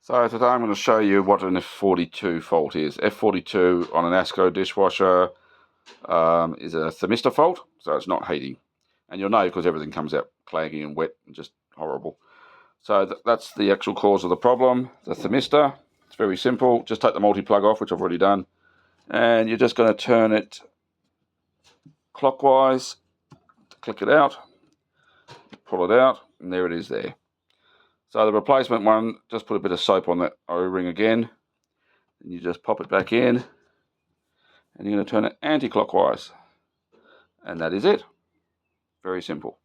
So today I'm going to show you what an F42 fault is. F42 on an Asko dishwasher is a thermistor fault, so it's not heating. And you'll know because everything comes out claggy and wet and just horrible. So that's the actual cause of the problem, the thermistor. It's very simple. Just take the multi-plug off, which I've already done. And you're just going to turn it clockwise to click it out, pull it out, and there it is there. So the replacement one, just put a bit of soap on that O-ring again, and you just pop it back in, and you're going to turn it anti-clockwise, and that is it. Very simple.